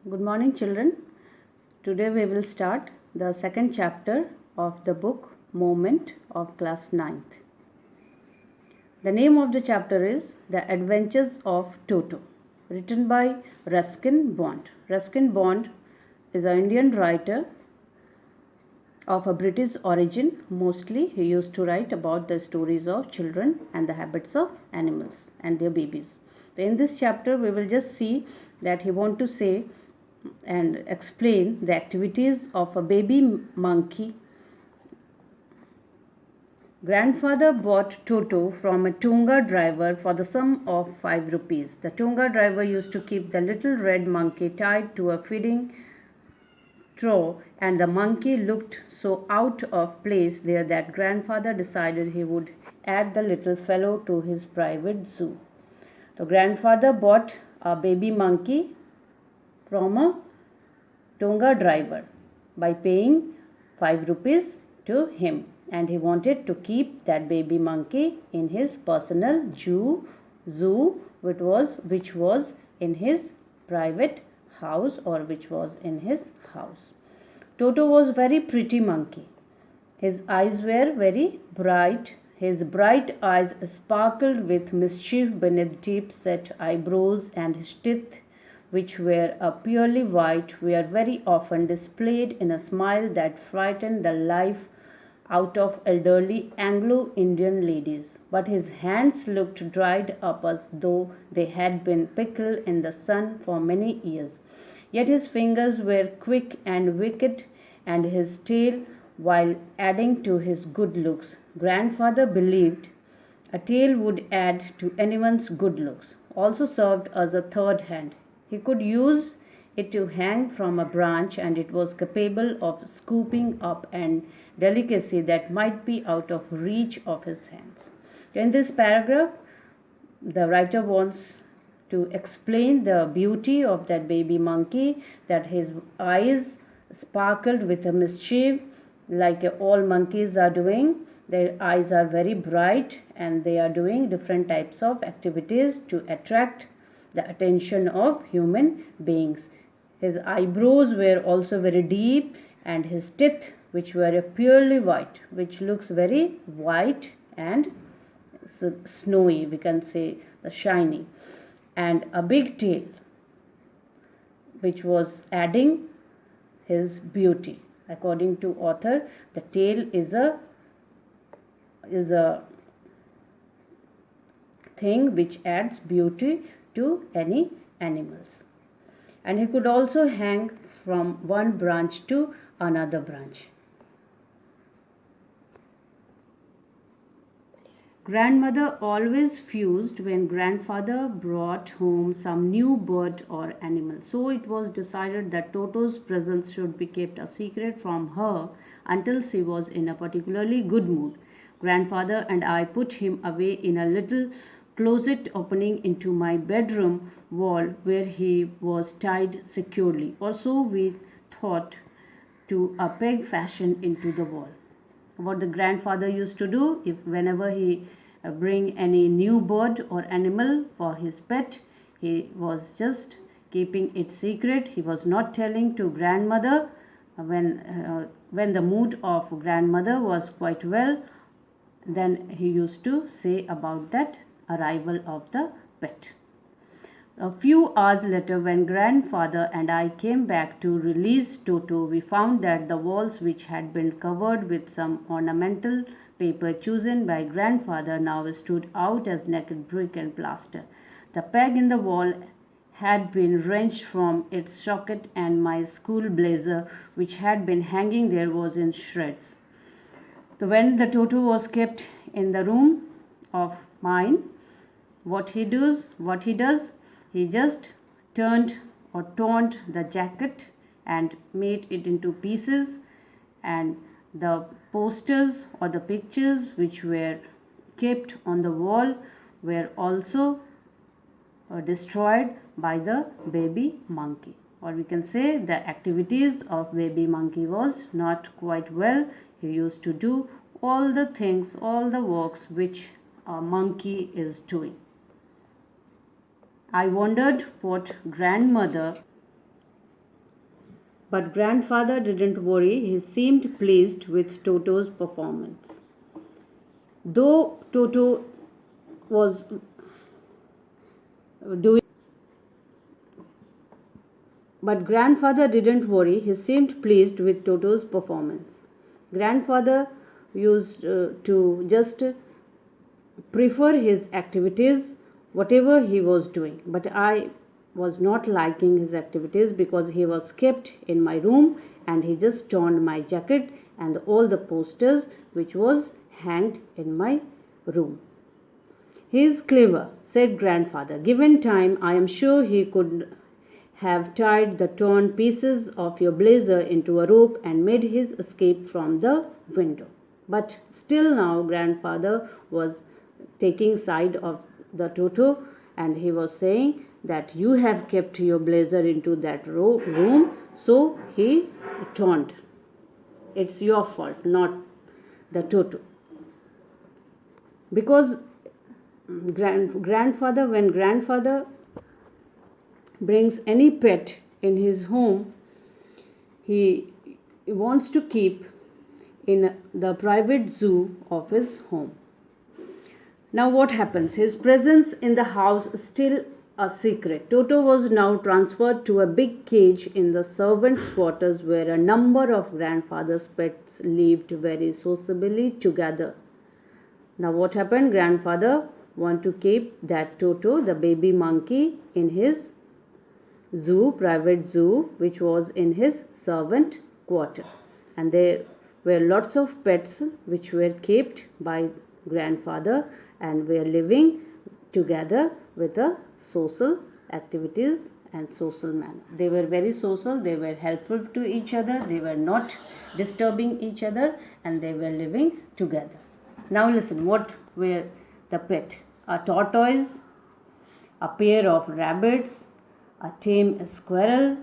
Good morning, children. Today we will start the second chapter of the book Moment of class 9th. The name of the chapter is The Adventures of Toto, written by Ruskin Bond. Ruskin Bond is an Indian writer of a British origin. Mostly he used to write about the stories of children and the habits of animals and their babies. So in this chapter we will just see that he want to say and explain the activities of a baby monkey. Grandfather bought Toto from a Tunga driver for the sum of 5 rupees. The Tunga driver used to keep the little red monkey tied to a feeding trough, and the monkey looked so out of place there that grandfather decided he would add the little fellow to his private zoo. So grandfather bought a baby monkey from a Tunga driver by paying 5 rupees to him, and he wanted to keep that baby monkey in his personal zoo which was in his private house, or which was in his house. Toto was very pretty monkey. His eyes were very bright. His bright eyes sparkled with mischief beneath deep-set eyebrows, and his teeth, which were purely white, were very often displayed in a smile that frightened the life out of elderly Anglo-Indian ladies. But his hands looked dried up as though they had been pickled in the sun for many years. Yet his fingers were quick and wicked, and his tail, while adding to his good looks, grandfather believed a tail would add to anyone's good looks, also served as a third hand. He could use it to hang from a branch, and it was capable of scooping up an delicacy that might be out of reach of his hands. In this paragraph, the writer wants to explain the beauty of that baby monkey, that his eyes sparkled with a mischief like all monkeys are doing. Their eyes are very bright, and they are doing different types of activities to attract the attention of human beings. His eyebrows were also very deep, and his teeth, which were purely white, which looks very white and snowy, we can say the shiny, and a big tail, which was adding his beauty. According to author, the tail is a thing which adds beauty to any animals. And he could also hang from one branch to another branch. Grandmother always fussed when grandfather brought home some new bird or animal. So it was decided that Toto's presence should be kept a secret from her until she was in a particularly good mood. Grandfather and I put him away in a little closet opening into my bedroom wall, where he was tied securely, or so we thought, to a peg fashioned into the wall. What the grandfather used to do, if whenever he bring any new bird or animal for his pet, he was just keeping it secret. He was not telling to grandmother. When the mood of grandmother was quite well, then he used to say about that arrival of the pet. A few hours later, when grandfather and I came back to release Toto, we found that the walls, which had been covered with some ornamental paper chosen by grandfather, now stood out as naked brick and plaster. The peg in the wall had been wrenched from its socket, and my school blazer, which had been hanging there, was in shreds. So when the Toto was kept in the room of mine, what he does, he just turned or torn the jacket and made it into pieces, and the posters or the pictures which were kept on the wall were also destroyed by the baby monkey. Or we can say the activities of baby monkey was not quite well. He used to do all the things, all the works which a monkey is doing. I wondered what grandmother But grandfather didn't worry, he seemed pleased with Toto's performance. Though Toto was doing But grandfather didn't worry, he seemed pleased with Toto's performance. Grandfather used to just prefer his activities, whatever he was doing. But I was not liking his activities because he was kept in my room and he just torn my jacket and all the posters which was hanged in my room. He is clever, said grandfather. Given time, I am sure he could have tied the torn pieces of your blazer into a rope and made his escape from the window. But still now grandfather was taking side of the Toto and he was saying that you have kept your blazer into that room, so he taunted. It's your fault, not the Toto. Because when grandfather brings any pet in his home, he wants to keep in the private zoo of his home. Now what happens? His presence in the house is still a secret. Toto was now transferred to a big cage in the servants' quarters where a number of grandfather's pets lived very sociably together. Now what happened? Grandfather want to keep that Toto, the baby monkey, in his zoo, private zoo, which was in his servant quarter. And there were lots of pets which were kept by grandfather and were living together with a social activities and social manner. They were very social, they were helpful to each other, they were not disturbing each other, and they were living together. Now listen, what were the pet? A tortoise, a pair of rabbits, a tame squirrel,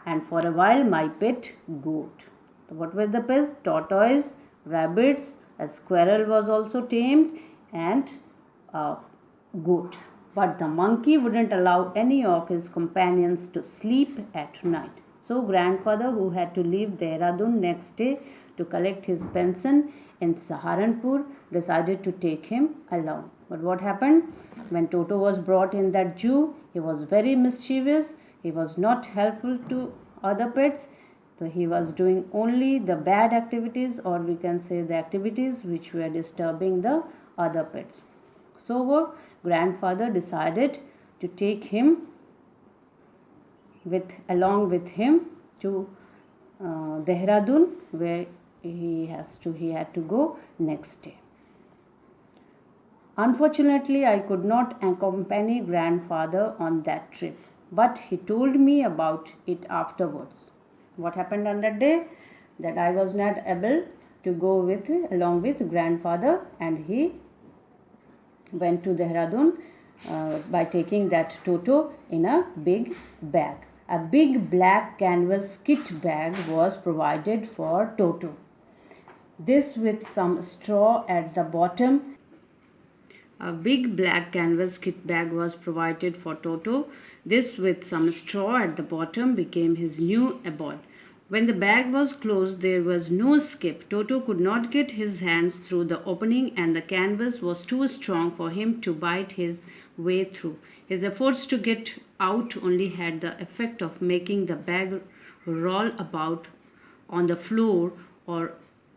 and for a while my pet goat. What were the pets? Tortoise, rabbits, a squirrel was also tamed, and a goat. But the monkey wouldn't allow any of his companions to sleep at night. So grandfather, who had to leave Dehradun next day to collect his pension in Saharanpur, decided to take him along. But what happened? When Toto was brought in that zoo, he was very mischievous. He was not helpful to other pets. So he was doing only the bad activities, or we can say the activities which were disturbing the other pets. So grandfather decided to take him along with him to Dehradun, where he had to go next day. Unfortunately, I could not accompany grandfather on that trip, but he told me about it afterwards. What happened on that day? That I was not able to go along with grandfather, and he went to Dehradun by taking that Toto in a big bag. A big black canvas kit bag was provided for Toto. This with some straw at the bottom. A big black canvas kit bag was provided for Toto. This with some straw at the bottom became his new abode. When the bag was closed, there was no escape. Toto could not get his hands through the opening, and the canvas was too strong for him to bite his way through. His efforts to get out only had the effect of making the bag roll about on the floor or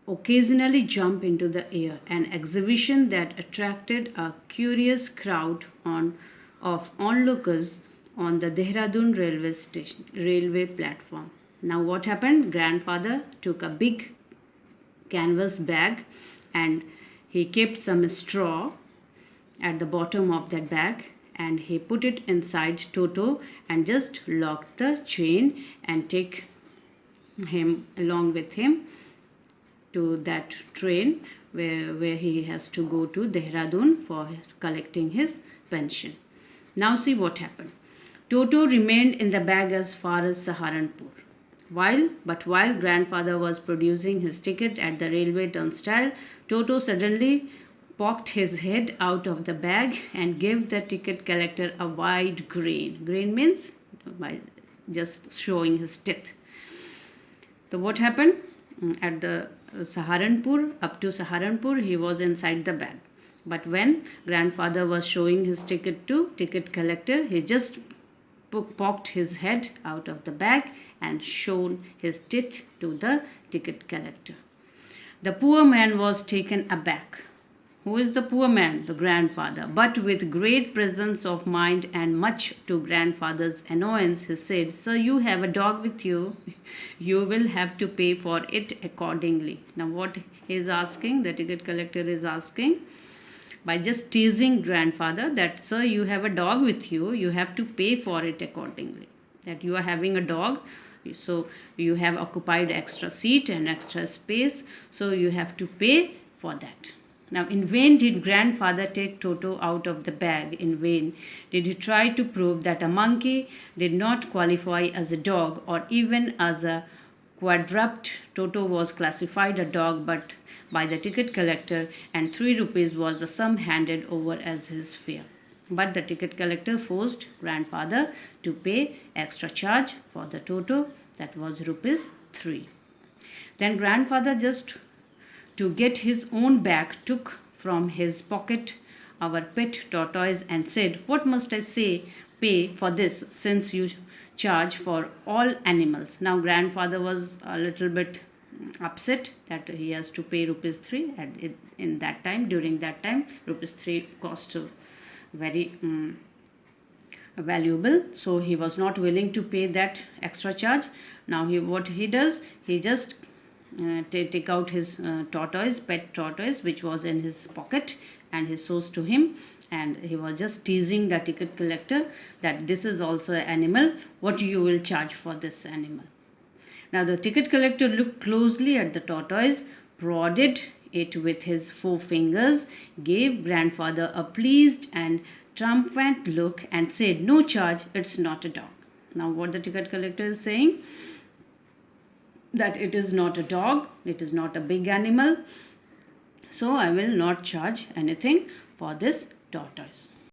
occasionally jump into the air, an exhibition that attracted a curious crowd of onlookers on the Dehradun railway platform. Now what happened? Grandfather took a big canvas bag and he kept some straw at the bottom of that bag, and he put it inside Toto and just locked the chain and take him along with him to that train where he has to go to Dehradun for collecting his pension. Now see what happened. Toto remained in the bag as far as Saharanpur. While grandfather was producing his ticket at the railway turnstile, Toto suddenly poked his head out of the bag and gave the ticket collector a wide grin. Grin means by just showing his teeth. So what happened? At the Saharanpur, up to Saharanpur, he was inside the bag. But when grandfather was showing his ticket to ticket collector, he just poked his head out of the bag and shown his teeth to the ticket collector. The poor man was taken aback. Who is the poor man? The grandfather. But with great presence of mind and much to grandfather's annoyance, he said, "Sir, you have a dog with you. You will have to pay for it accordingly." Now, what he is asking, the ticket collector is asking, by just teasing grandfather, that, "Sir, you have a dog with you. You have to pay for it accordingly." That you are having a dog, so you have occupied extra seat and extra space, so you have to pay for that. Now, in vain did grandfather take Toto out of the bag. In vain did he try to prove that a monkey did not qualify as a dog or even as a quadruped. Toto was classified a dog but by the ticket collector, and 3 rupees was the sum handed over as his fare. But the ticket collector forced grandfather to pay extra charge for the Toto, that was rupees 3. Then grandfather, just to get his own bag, took from his pocket our pet tortoise and said, "What must I say pay for this, since you charge for all animals?" Now grandfather was a little bit upset that he has to pay rupees 3, and in that time, during that time, rupees 3 cost very valuable, so he was not willing to pay that extra charge. Now what he does, he just take out his pet tortoise, which was in his pocket, and he shows to him, and he was just teasing the ticket collector that this is also an animal, what you will charge for this animal. Now the ticket collector looked closely at the tortoise, prodded it with his 4 fingers, gave grandfather a pleased and triumphant look and said, "No charge, it's not a dog." Now what the ticket collector is saying, that it is not a dog, it is not a big animal, so I will not charge anything for this tortoise.